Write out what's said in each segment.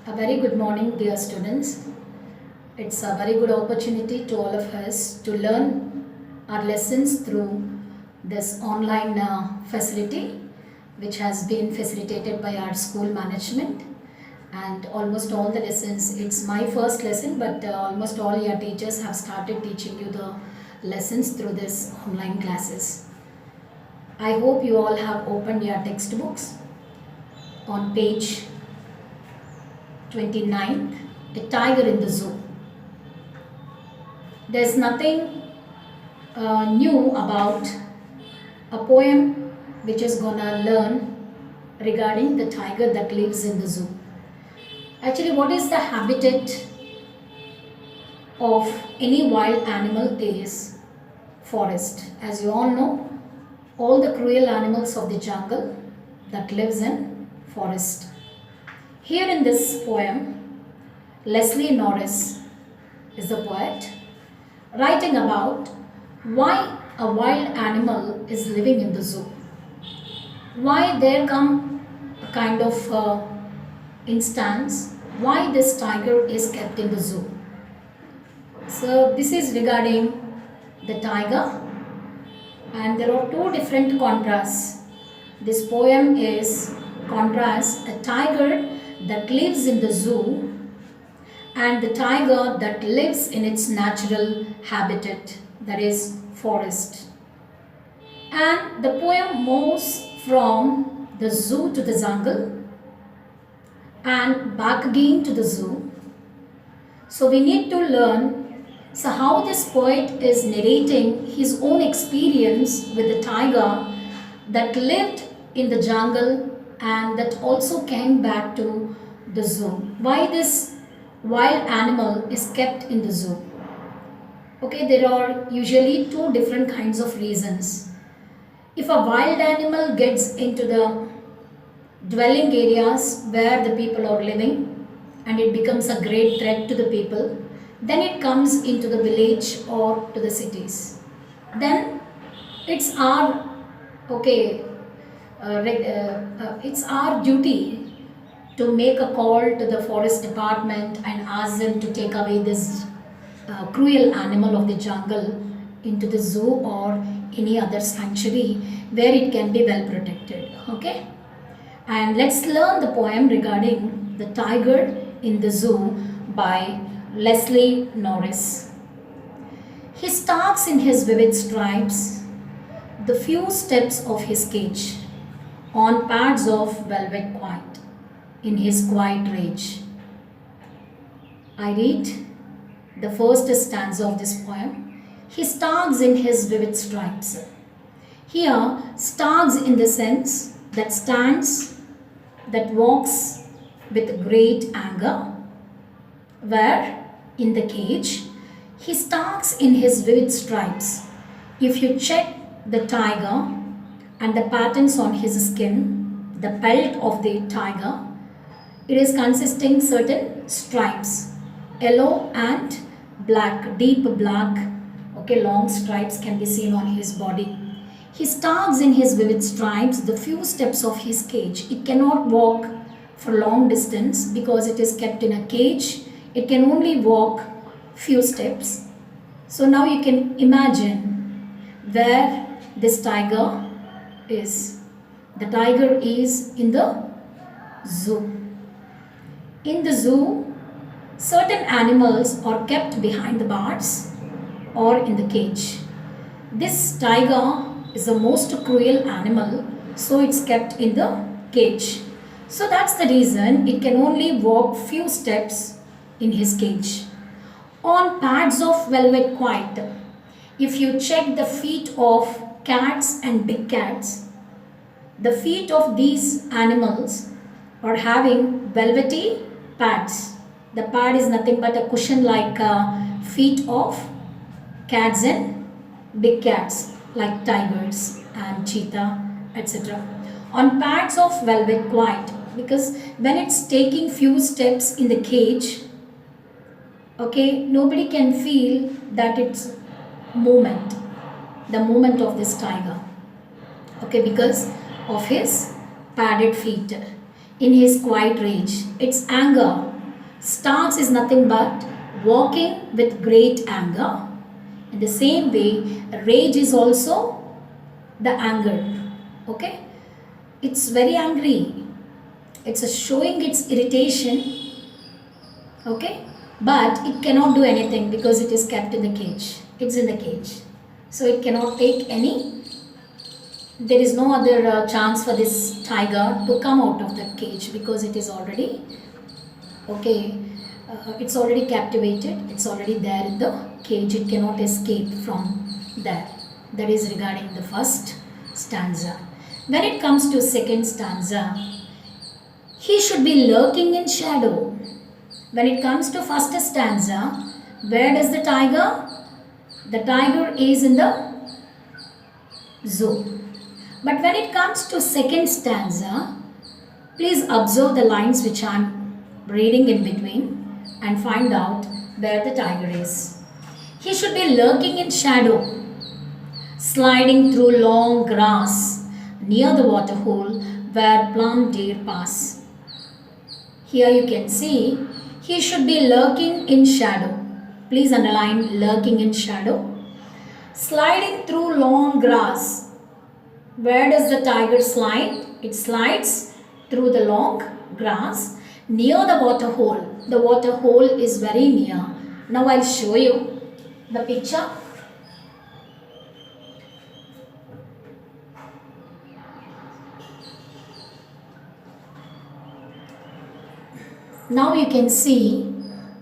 A very good morning, dear students. It's a very good opportunity to all of us to learn our lessons through this online facility, which has been facilitated by our school management. And almost all the lessons, it's my first lesson, but almost all your teachers have started teaching you the lessons through this online classes. I hope you all have opened your textbooks on page 29th, A Tiger in the Zoo. There's nothing new about a poem which is gonna learn regarding the tiger that lives in the zoo. Actually, what is the habitat of any wild animal is forest. As you all know, all the cruel animals of the jungle that lives in forest. Here in this poem, Leslie Norris is the poet writing about why a wild animal is living in the zoo. Why there come a kind of instance why this tiger is kept in the zoo. So this is regarding the tiger, and there are two different contrasts. This poem is contrast a tiger that lives in the zoo and the tiger that lives in its natural habitat, that is forest. And the poem moves from the zoo to the jungle and back again to the zoo. So we need to learn how this poet is narrating his own experience with the tiger that lived in the jungle and that also came back to the zoo. Why this wild animal is kept in the zoo? Okay, there are usually two different kinds of reasons. If a wild animal gets into the dwelling areas where the people are living and it becomes a great threat to the people, then it comes into the village or to the cities. Then it's our it's our duty to make a call to the forest department and ask them to take away this cruel animal of the jungle into the zoo or any other sanctuary where it can be well protected. Okay, and let's learn the poem regarding the tiger in the zoo by Leslie Norris. He stalks in his vivid stripes the few steps of his cage on pads of velvet quiet in his quiet rage. I read the first stanza of this poem. He stalks in his vivid stripes. Here, stalks in the sense that stands, that walks with great anger, where in the cage, he stalks in his vivid stripes. If you check the tiger and the patterns on his skin, the pelt of the tiger, it is consisting certain stripes, yellow and black, deep black, long stripes can be seen on his body. He stalks in his vivid stripes the few steps of his cage. It cannot walk for long distance because it is kept in a cage. It can only walk few steps. So now you can imagine where this tiger is. The tiger is in the zoo. In the zoo, certain animals are kept behind the bars or in the cage. This tiger is the most cruel animal, so it's kept in the cage. So that's the reason it can only walk few steps in his cage. On pads of velvet quiet, if you check the feet of cats and big cats, the feet of these animals are having velvety pads. The pad is nothing but a cushion like feet of cats and big cats like tigers and cheetah, etc. On pads of velvet quiet, because when it's taking few steps in the cage, nobody can feel that it's the movement of this tiger, because of his padded feet. In his quiet rage, it's anger Starts is nothing but walking with great anger. In the same way, rage is also the anger. Okay? It's very angry. It's showing its irritation. Okay? But it cannot do anything because it is kept in the cage. It's in the cage. So it cannot take any. There is no other chance for this tiger to come out of the cage because it is already, okay, it's already captivated. It's already there in the cage. It cannot escape from there. That is regarding the first stanza. When it comes to second stanza, he should be lurking in shadow. When it comes to first stanza, where does the tiger? The tiger is in the zoo. But when it comes to second stanza, please observe the lines which I am reading in between and find out where the tiger is. He should be lurking in shadow, sliding through long grass near the water hole where plump deer pass. Here you can see he should be lurking in shadow. Please underline lurking in shadow. Sliding through long grass. Where does the tiger slide? It slides through the long grass near the water hole. The water hole is very near. Now I'll show you the picture. Now you can see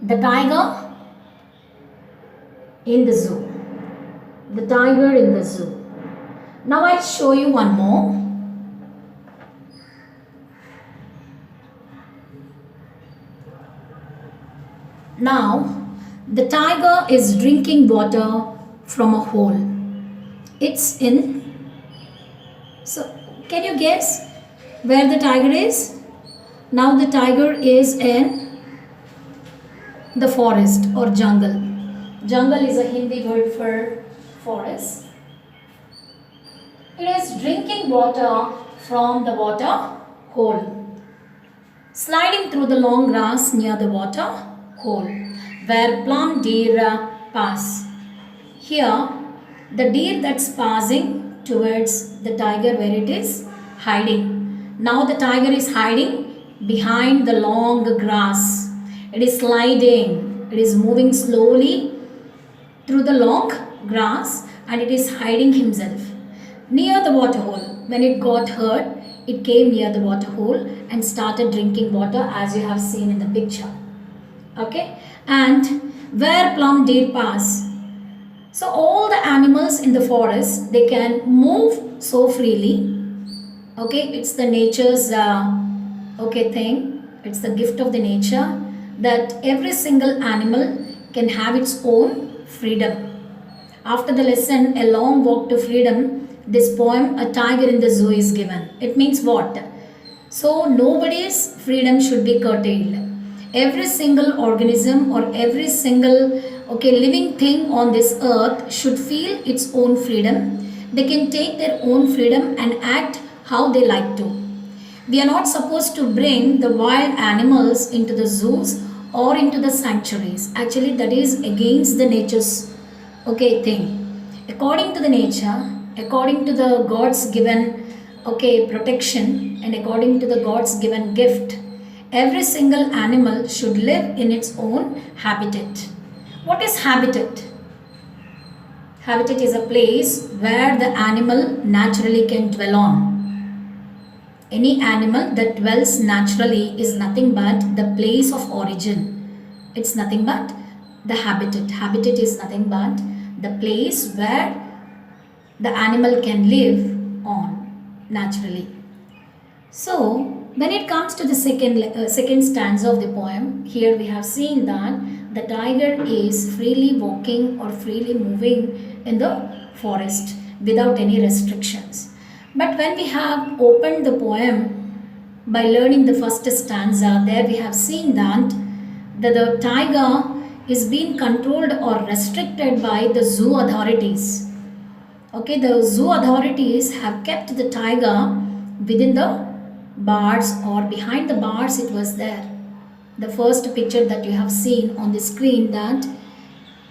the tiger in the zoo. The tiger in the zoo. Now I'll show you one more. Now the tiger is drinking water from a hole. It's in. So can you guess where the tiger is? Now the tiger is in the forest or jungle. Jungle is a Hindi word for forest. It is drinking water from the water hole, sliding through the long grass near the water hole, where plump deer pass. Here, the deer that's passing towards the tiger where it is hiding. Now the tiger is hiding behind the long grass. It is sliding. It is moving slowly through the long grass and it is hiding himself near the water hole. When it got hurt, it came near the water hole and started drinking water as you have seen in the picture. Okay, and where plump deer pass. So all the animals in the forest, they can move so freely. Okay, it's the nature's thing. It's the gift of the nature that every single animal can have its own freedom. After the lesson, A Long Walk to Freedom, this poem, A Tiger in the Zoo, is given. It means what? So nobody's freedom should be curtailed. Every single organism or every single living thing on this earth should feel its own freedom. They can take their own freedom and act how they like to. We are not supposed to bring the wild animals into the zoos or into the sanctuaries. Actually, that is against the nature's thing. According to the nature, according to the God's given protection and according to the God's given gift, every single animal should live in its own habitat. What is habitat? Habitat is a place where the animal naturally can dwell on. Any animal that dwells naturally is nothing but the place of origin. It's nothing but the habitat. Habitat is nothing but the place where the animal can live on naturally. So, when it comes to the second stanza of the poem, here we have seen that the tiger is freely walking or freely moving in the forest without any restrictions. But when we have opened the poem by learning the first stanza, there we have seen that the tiger is being controlled or restricted by the zoo authorities. Okay, the zoo authorities have kept the tiger within the bars or behind the bars it was there. the first picture that you have seen on the screen, that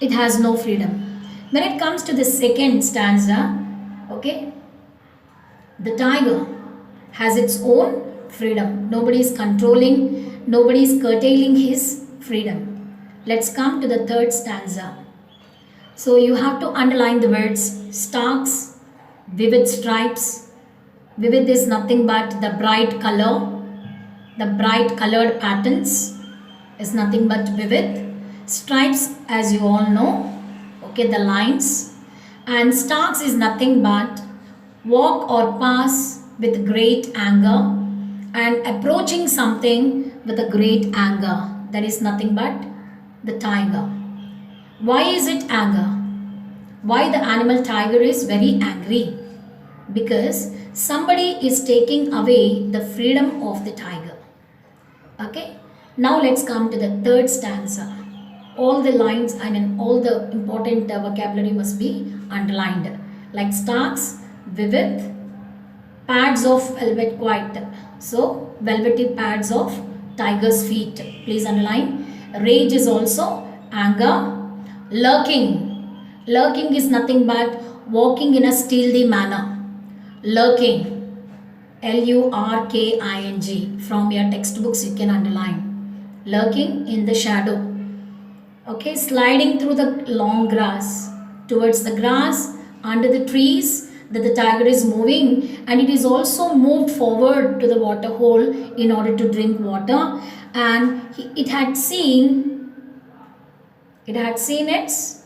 it has no freedom. When it comes to the second stanza, okay, the tiger has its own freedom. Nobody is controlling, nobody is curtailing his freedom. Let's come to the third stanza. So you have to underline the words stalks, vivid stripes. Vivid is nothing but the bright color, the bright colored patterns is nothing but vivid. Stripes, as you all know, okay, the lines. And stalks is nothing but walk or pass with great anger, and approaching something with a great anger. That is nothing but the tiger. Why is it anger? Why the animal tiger is very angry? Because somebody is taking away the freedom of the tiger. Okay, now let's come to the third stanza. All the lines, I mean all the important vocabulary must be underlined, like stalks, vivid, pads of velvet white. So velvety pads of tiger's feet. Please underline. Rage is also anger. Lurking. Lurking is nothing but walking in a stealthy manner. Lurking. Lurking. From your textbooks you can underline. Lurking in the shadow. Okay, sliding through the long grass. Towards the grass, under the trees, that the tiger is moving, and it is also moved forward to the water hole in order to drink water, and it had seen its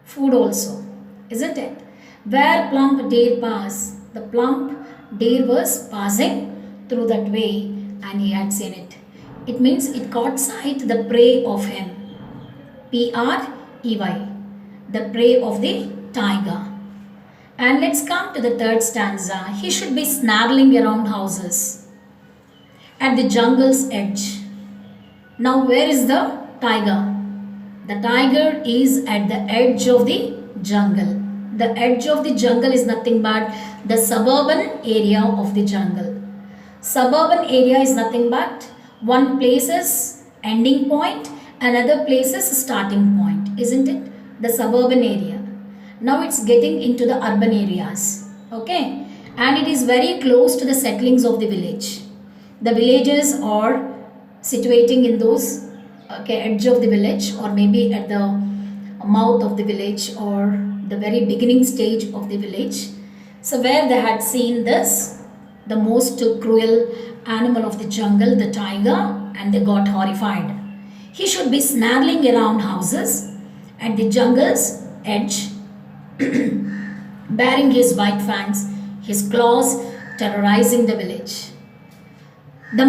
food also, isn't it? Where plump deer pass, the plump deer was passing through that way and he had seen it. It means it caught sight the prey of him. Prey, the prey of the tiger. And let's come to the third stanza. He should be snarling around houses at the jungle's edge. Now where is the tiger? The tiger is at the edge of the jungle. The edge of the jungle is nothing but the suburban area of the jungle. Suburban area is nothing but one place's ending point, another place's starting point, isn't it? The suburban area. Now it's getting into the urban areas, okay, and it is very close to the settlings of the village. The villages are situating in those edge of the village, or maybe at the mouth of the village, or the very beginning stage of the village. So where they had seen this, the most cruel animal of the jungle, the tiger, and they got horrified. He should be snarling around houses at the jungle's edge, bearing his white fangs, his claws terrorizing the village. The